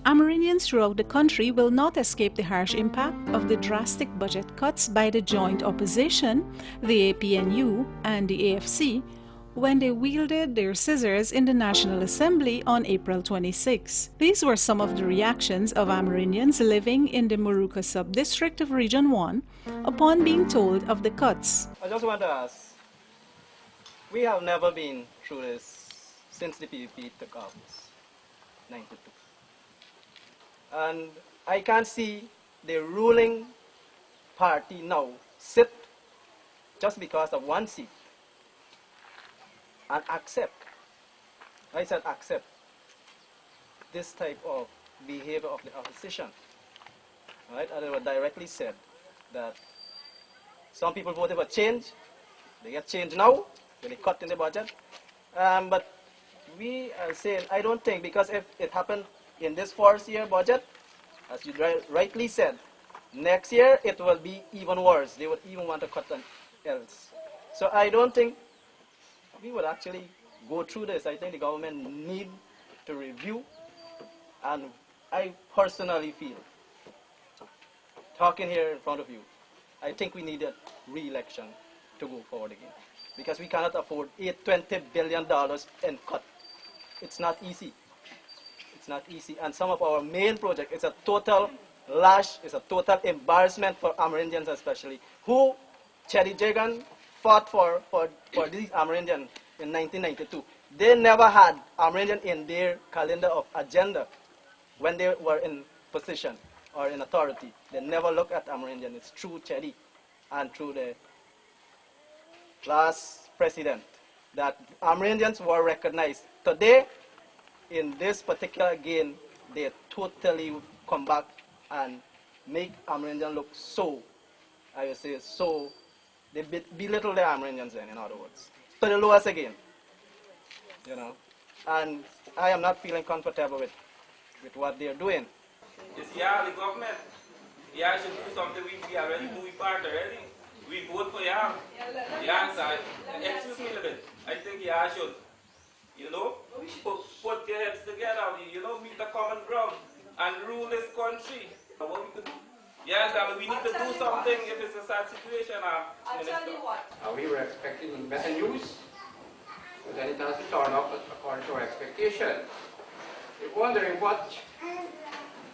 Amerindians throughout the country will not escape the harsh impact of the drastic budget cuts by the joint opposition, the APNU and the AFC, when they wielded their scissors in the National Assembly on April 26. These were some of the reactions of Amerindians living in the Moruca sub-district of Region 1 upon being told of the cuts. I just want to ask, we have never been through this since the PPP took office, 92. And I can't see the ruling party now sit just because of one seat and accept, I said accept, this type of behavior of the opposition. Right? And it was directly said that some people voted for change, they get change now, when they cut in the budget. But we are saying, I don't think, because if it happened in this first year budget, as you rightly said, next year it will be even worse. They would even want to cut them else. So I don't think we would actually go through this. I think the government need to review, and I personally feel, talking here in front of you, I think we need a re-election to go forward again, because we cannot afford $20 billion in cut. It's not easy. It's not easy. And some of our main projects, it's a total lash, it's a total embarrassment for Amerindians especially, who Cherry Jagan fought for these Amerindians in 1992. They never had Amerindian in their calendar of agenda when they were in position or in authority. They never looked at Amerindian. It's through Cherry and through the last president that Amerindians were recognized. Today, in this particular game, they totally come back and make Amerindians look so, I would say, so, they belittle the Amerindians then, in other words. To the lowest again, you know. And I am not feeling comfortable with what they're doing. It's the government. Should do something. We already do we part already. We vote for so excuse me a little bit. I think should, put their heads together, meet the common ground and rule this country. What we could do? Yes, I mean, we need to do something if it's a sad situation. I'll tell you what. We were expecting better news, but then it doesn't turn up according to our expectations. We're wondering what,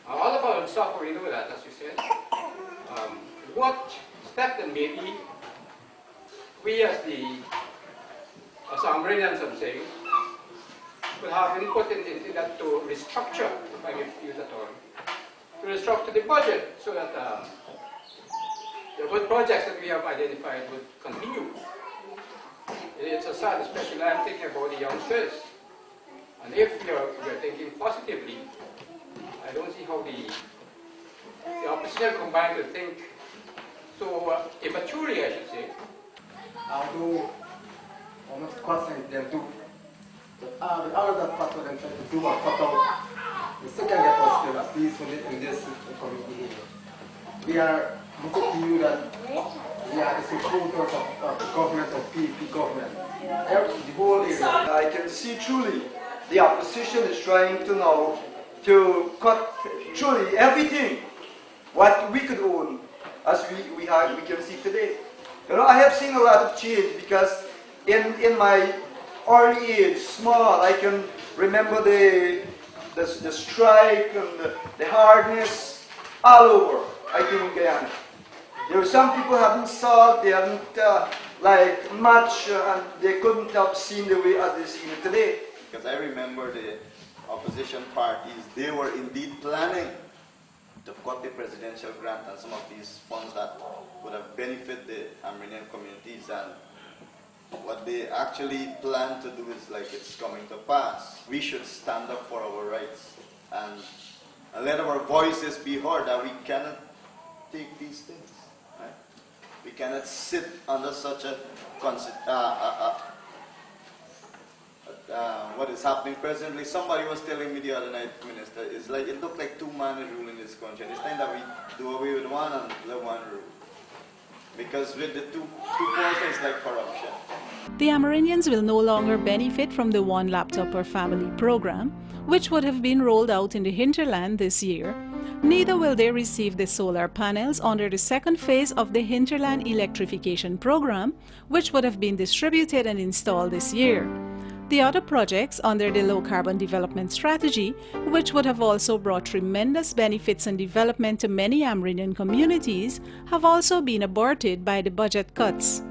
all of our stuff, we know that, as you said, what step then maybe we as Amerindians, I'm saying, will have input into that to restructure, if I may use that term, to restructure the budget so that the good projects that we have identified would continue. It's a sad, especially I'm thinking about the youngsters. And if we're thinking positively, I don't see how the opposition combined will think so immaturely, I should say. Although almost constant them do. But with all of that part of them trying to do and cut out, the second get us still at least in this community here. We are looking to you that we are the supporters of the government, of PPP government. The whole area. I can see truly the opposition is trying to now to cut truly everything what we could own as we can see today. I have seen a lot of change because in my early age, small, I can remember the strike and the hardness all over, I think, in Guyana. There were some people hadn't saw, they hadn't like much, and they couldn't have seen the way as they see it today. Because I remember the opposition parties, they were indeed planning to cut the presidential grant and some of these funds that would have benefited the Amerindian communities, and what they actually plan to do is like it's coming to pass. We should stand up for our rights and let our voices be heard, that we cannot take these things. Right? We cannot sit under such a what is happening presently. Somebody was telling me the other night, Minister, it's like it looked like two men are ruling this country. It's time that we do away with one and let one rule. Because with the two forces, it's like corruption. The Amerindians will no longer benefit from the one laptop per family program, which would have been rolled out in the Hinterland this year. Neither will they receive the solar panels under the second phase of the Hinterland electrification program, which would have been distributed and installed this year. The other projects under the Low Carbon Development Strategy, which would have also brought tremendous benefits and development to many Amerindian communities, have also been aborted by the budget cuts.